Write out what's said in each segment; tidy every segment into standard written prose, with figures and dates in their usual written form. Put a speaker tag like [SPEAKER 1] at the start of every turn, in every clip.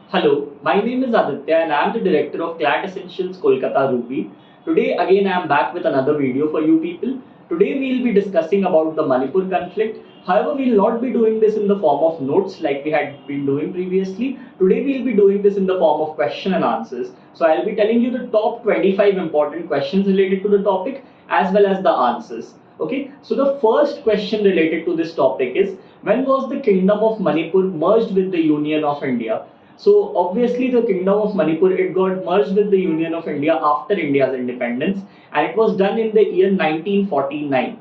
[SPEAKER 1] Hello, my name is Aditya and I am the director of CLAT Essentials Kolkata Ruby. Today again I am back with another video for you people. Today we will be discussing about the Manipur conflict. However, we will not be doing this in the form of notes like we had been doing previously. Today we will be doing this in the form of question and answers. So I will be telling you the top 25 important questions related to the topic as well as the answers. Okay, so the first question related to this topic is, when was the Kingdom of Manipur merged with the Union of India? So obviously the Kingdom of Manipur, it got merged with the Union of India after India's independence, and it was done in the year 1949.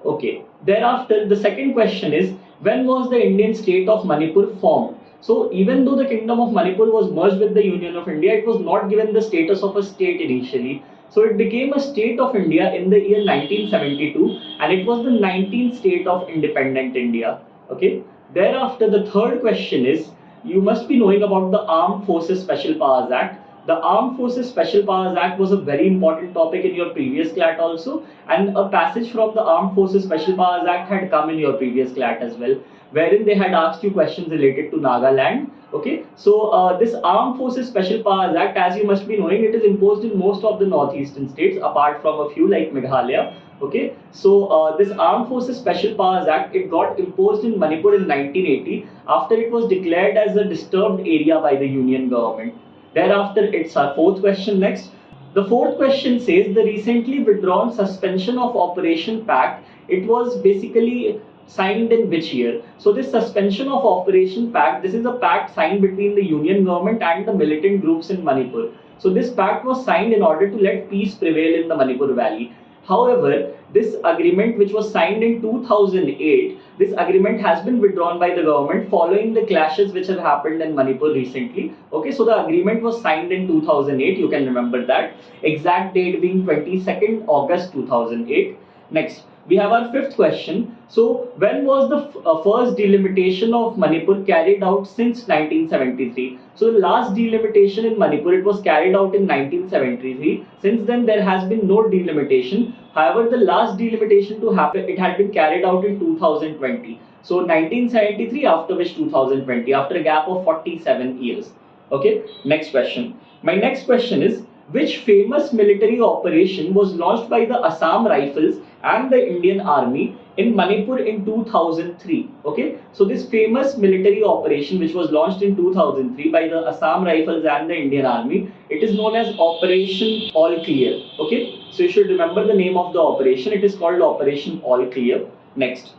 [SPEAKER 1] Okay. Thereafter, the second question is, when was the Indian state of Manipur formed? So even though the Kingdom of Manipur was merged with the Union of India, it was not given the status of a state initially. So it became a state of India in the year 1972, and it was the 19th state of independent India. Okay. Thereafter, the third question is, you must be knowing about the Armed Forces Special Powers Act. The Armed Forces Special Powers Act was a very important topic in your previous CLAT also, and a passage from the Armed Forces Special Powers Act had come in your previous CLAT as well, wherein they had asked you questions related to Nagaland. Okay, so this Armed Forces Special Powers Act, as you must be knowing, it is imposed in most of the northeastern states apart from a few like Meghalaya. Okay, so this Armed Forces Special Powers Act, it got imposed in Manipur in 1980 after it was declared as a disturbed area by the Union government. Thereafter, it's our fourth question next. The fourth question says, the recently withdrawn suspension of Operation Pact, it was basically signed in which year? So this suspension of Operation Pact, this is a pact signed between the Union government and the militant groups in Manipur. So this pact was signed in order to let peace prevail in the Manipur Valley. However, this agreement, which was signed in 2008, this agreement has been withdrawn by the government following the clashes which have happened in Manipur recently. Okay, so the agreement was signed in 2008, you can remember that. Exact date being 22nd August 2008. Next, we have our fifth question. So, when was the first delimitation of Manipur carried out since 1973? So, the last delimitation in Manipur, it was carried out in 1973. Since then, there has been no delimitation. However, the last delimitation to happen, it had been carried out in 2020. So, 1973, after which 2020, after a gap of 47 years. Okay, next question. My next question is, which famous military operation was launched by the Assam Rifles and the Indian Army in Manipur in 2003? Okay, so this famous military operation which was launched in 2003 by the Assam Rifles and the Indian Army, it is known as Operation All Clear. Okay, so you should remember the name of the operation. It is called Operation All Clear. Next,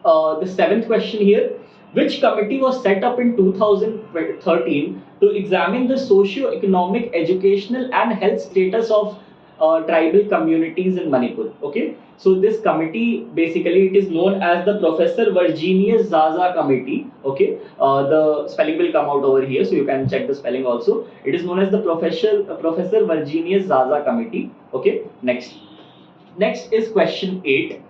[SPEAKER 1] the seventh question here, which committee was set up in 2013 to examine the socio-economic, educational and health status of tribal communities in Manipur? Okay, so this committee, basically it is known as the Professor Virginius Zaza Committee. Okay, the spelling will come out over here, so you can check the spelling also. It is known as the Professor Virginius Zaza Committee. Okay, next is question 8.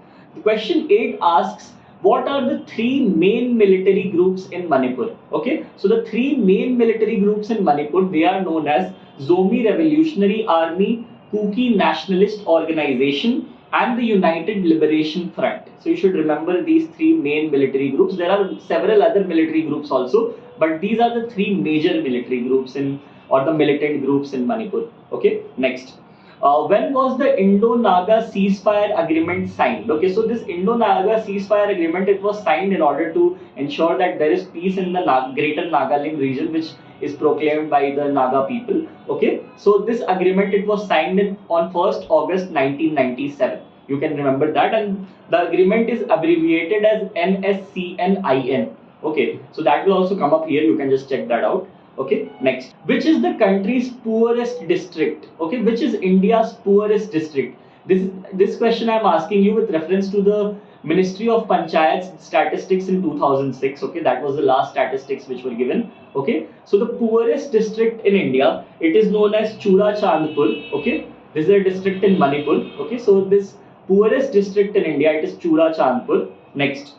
[SPEAKER 1] Question 8 asks, what are the three main military groups in Manipur? Okay, so the three main military groups in Manipur, they are known as Zomi Revolutionary Army, Kuki Nationalist Organization, and the United Liberation Front. So you should remember these three main military groups. There are several other military groups also, but these are the three major military groups or the militant groups in Manipur. Okay, next. When was the Indo-Naga ceasefire agreement signed? Okay, so this Indo-Naga ceasefire agreement, it was signed in order to ensure that there is peace in the greater Nagaland region, which is proclaimed by the Naga people. Okay, so this agreement, it was signed on 1st August 1997. You can remember that, and the agreement is abbreviated as NSCNIN. Okay, so that will also come up here. You can just check that out. Okay, next, which is the country's poorest district? Okay, which is India's poorest district? This question I am asking you with reference to the Ministry of Panchayat statistics in 2006. Okay, that was the last statistics which were given. Okay, so the poorest district in India, it is known as Chura Chandpur. Okay, this is a district in Manipur. Okay, so this poorest district in India, it is Chura Chandpur. Next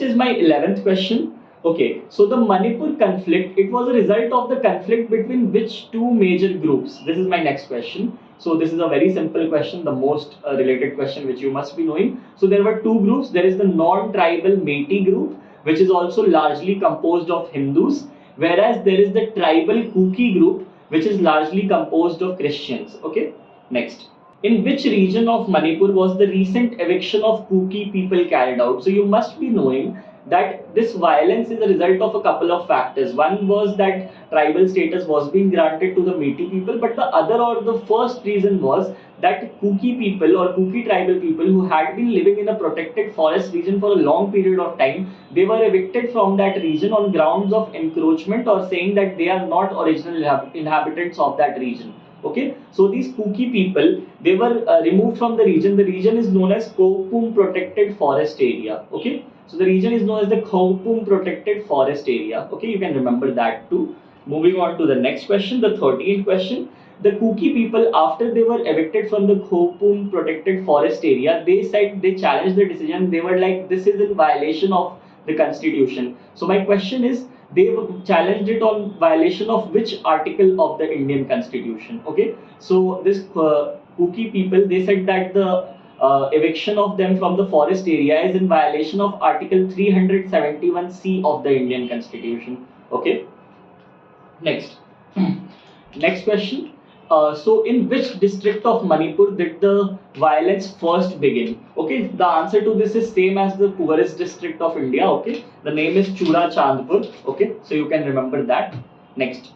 [SPEAKER 1] is my 11th question. Okay, so the Manipur conflict, it was a result of the conflict between which two major groups? This is my next question. So this is a very simple question, the most related question which you must be knowing. So there were two groups. There is the non-tribal Meitei group, which is also largely composed of Hindus, whereas there is the tribal Kuki group which is largely composed of Christians. Okay, next. In which region of Manipur was the recent eviction of Kuki people carried out? So you must be knowing that this violence is a result of a couple of factors. One was that tribal status was being granted to the Metis people, but the other or the first reason was that Kuki people or Kuki tribal people who had been living in a protected forest region for a long period of time, they were evicted from that region on grounds of encroachment or saying that they are not original inhabitants of that region. Okay, so these Kuki people, they were removed from the region. The region is known as Kopum Protected Forest Area. Okay, so the region is known as the Kopum Protected Forest Area. Okay, you can remember that too. Moving on to the next question, the 13th question. The Kuki people, after they were evicted from the Kopum Protected Forest Area, they said they challenged the decision. They were like, this is in violation of the constitution. So my question is, they challenged it on violation of which article of the Indian constitution? Okay, so this Kuki people, they said that the eviction of them from the forest area is in violation of article 371C of the Indian constitution. Okay, next. Next question. So in which district of Manipur did the violence first begin? Okay, the answer to this is same as the poorest district of India. Okay, the name is Chura Chandpur. Okay, so you can remember that. Next.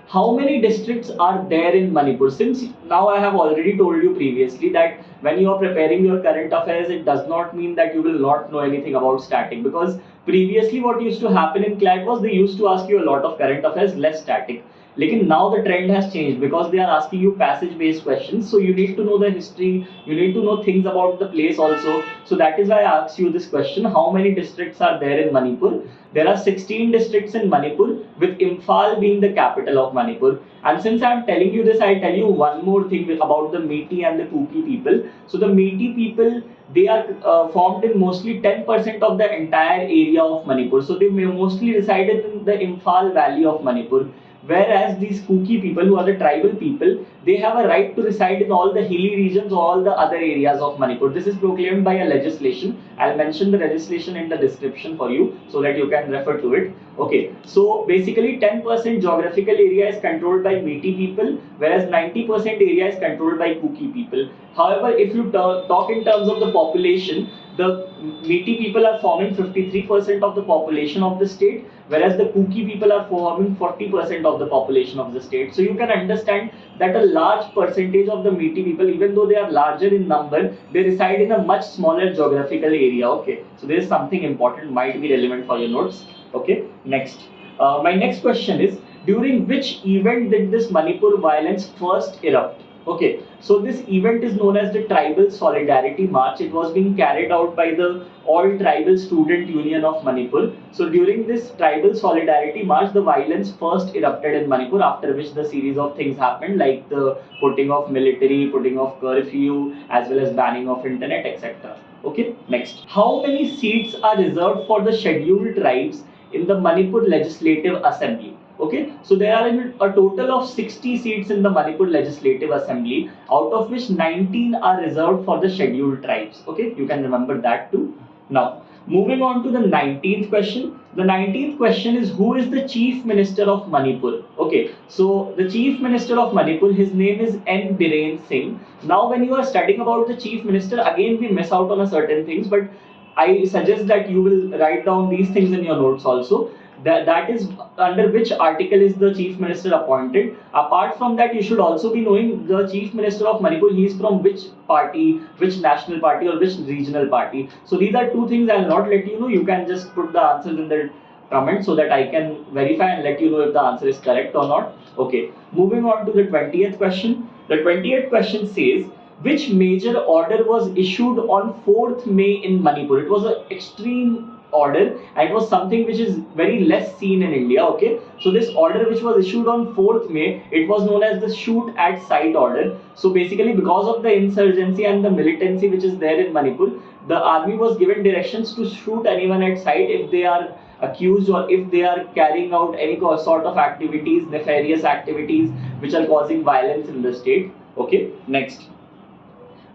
[SPEAKER 1] How many districts are there in Manipur? Since now I have already told you previously that when you are preparing your current affairs, it does not mean that you will not know anything about static, because previously what used to happen in CLAT was they used to ask you a lot of current affairs, less static. Lekin now the trend has changed because they are asking you passage based questions, so you need to know the history, you need to know things about the place also. So that is why I asked you this question: how many districts are there in Manipur? There are 16 districts in Manipur, with Imphal being the capital of Manipur. And since I am telling you this, I'll tell you one more thing about the Metis and the Kuki people. So the Metis people, they are formed in mostly 10% of the entire area of Manipur. So they mostly resided in the Imphal valley of Manipur. Whereas these Kuki people, who are the tribal people, they have a right to reside in all the hilly regions, all the other areas of Manipur. This is proclaimed by a legislation. I'll mention the legislation in the description for you so that you can refer to it. Okay, so basically 10% geographical area is controlled by Metis people, whereas 90% area is controlled by Kuki people. However, if you talk in terms of the population, the Metis people are forming 53% of the population of the state, whereas the Kuki people are forming 40% of the population of the state. So you can understand that a large percentage of the Metis people, even though they are larger in number, they reside in a much smaller geographical area. Okay, so there is something important, might be relevant for your notes. Okay, next. My next question is, during which event did this Manipur violence first erupt? Okay, so this event is known as the Tribal Solidarity March. It was being carried out by the All Tribal Student Union of Manipur. So during this Tribal Solidarity March, the violence first erupted in Manipur, after which the series of things happened, like the putting of military, putting of curfew, as well as banning of internet, etc. Okay, next. How many seats are reserved for the scheduled tribes in the Manipur Legislative Assembly? Okay, so there are a total of 60 seats in the Manipur Legislative Assembly, out of which 19 are reserved for the scheduled tribes. Okay, you can remember that too. Now, moving on to the 19th question. The 19th question is, who is the Chief Minister of Manipur? Okay, so the Chief Minister of Manipur, his name is N. Biren Singh. Now, when you are studying about the Chief Minister, again we miss out on a certain things, but I suggest that you will write down these things in your notes also. That is under which article is the Chief Minister appointed. Apart from that, you should also be knowing the Chief Minister of Manipur, he is from which party, which national party or which regional party. So these are two things I'll not let you know. You can just put the answers in the comment so that I can verify and let you know if the answer is correct or not. Okay, moving on to the 20th question. The 20th question says, which major order was issued on 4th May in Manipur? It was an extreme order and it was something which is very less seen in India. Okay, so this order which was issued on 4th May, it was known as the shoot at sight order. So basically, because of the insurgency and the militancy which is there in Manipur, the army was given directions to shoot anyone at sight if they are accused or if they are carrying out any sort of activities, nefarious activities which are causing violence in the state. Okay, next.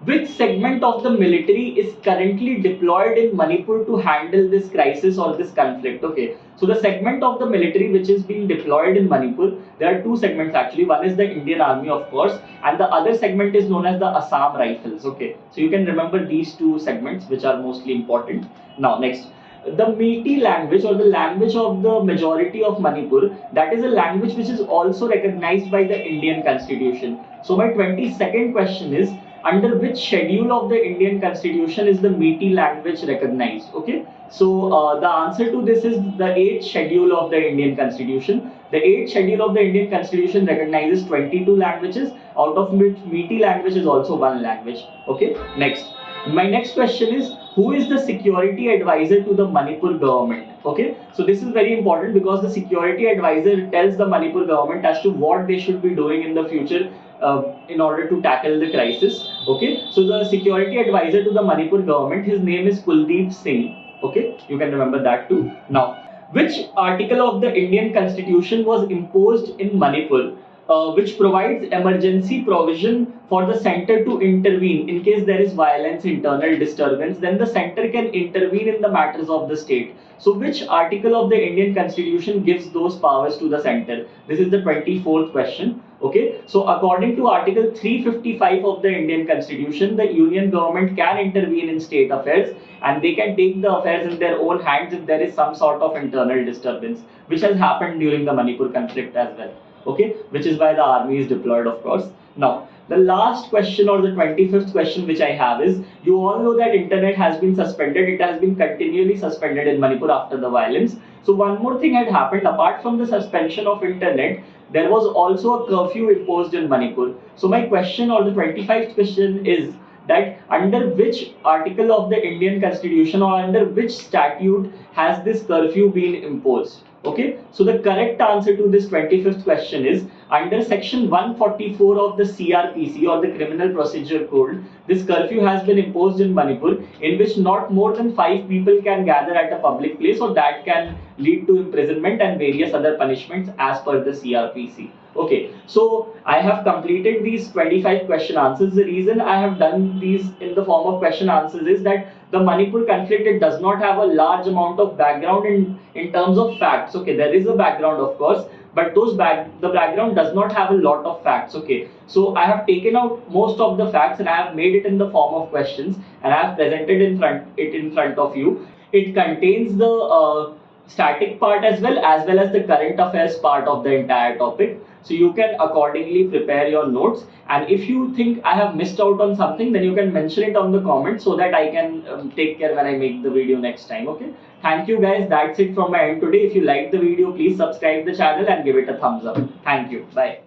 [SPEAKER 1] Which segment of the military is currently deployed in Manipur to handle this crisis or this conflict? Okay, so the segment of the military which is being deployed in Manipur, there are two segments actually. One is the Indian Army, of course, and the other segment is known as the Assam Rifles. Okay, so you can remember these two segments which are mostly important. Now, next, the meaty language or the language of the majority of Manipur, that is a language which is also recognized by the Indian Constitution. So my 22nd question is, under which schedule of the Indian Constitution is the meaty language recognized? Okay, so the answer to this is the 8th schedule of the Indian Constitution. The 8th schedule of the Indian Constitution recognizes 22 languages, out of which meaty language is also one language. Okay, next. My next question is, who is the security advisor to the Manipur government? Okay, so this is very important because the security advisor tells the Manipur government as to what they should be doing in the future in order to tackle the crisis. Okay, so the security advisor to the Manipur government, his name is Kuldeep Singh. Okay, you can remember that too. Now, which article of the Indian Constitution was imposed in Manipur, which provides emergency provision for the center to intervene in case there is violence, internal disturbance, then the center can intervene in the matters of the state. So which article of the Indian Constitution gives those powers to the center? This is the 24th question. Okay, so according to Article 355 of the Indian Constitution, the union government can intervene in state affairs and they can take the affairs in their own hands if there is some sort of internal disturbance, which has happened during the Manipur conflict as well. Okay, which is why the army is deployed, of course. Now, the last question or the 25th question which I have is, you all know that internet has been suspended. It has been continually suspended in Manipur after the violence. So one more thing had happened. Apart from the suspension of internet, there was also a curfew imposed in Manipur. So my question or the 25th question is that under which article of the Indian Constitution or under which statute has this curfew been imposed? Okay, so the correct answer to this 25th question is under section 144 of the CRPC or the Criminal Procedure Code. This curfew has been imposed in Manipur, in which not more than 5 people can gather at a public place, or that can lead to imprisonment and various other punishments as per the CRPC. Okay, so I have completed these 25 question answers. The reason I have done these in the form of question answers is that the Manipur conflict, it does not have a large amount of background in terms of facts. Okay, there is a background, of course, but the background does not have a lot of facts. Okay, so I have taken out most of the facts and I have made it in the form of questions and I have presented it in front of you. It contains the static part as well as the current affairs part of the entire topic. So you can accordingly prepare your notes, and if you think I have missed out on something, then you can mention it on the comments so that I can take care when I make the video next time. Okay, thank you guys, that's it from my end today. If you liked the video, please subscribe the channel and give it a thumbs up. Thank you, bye.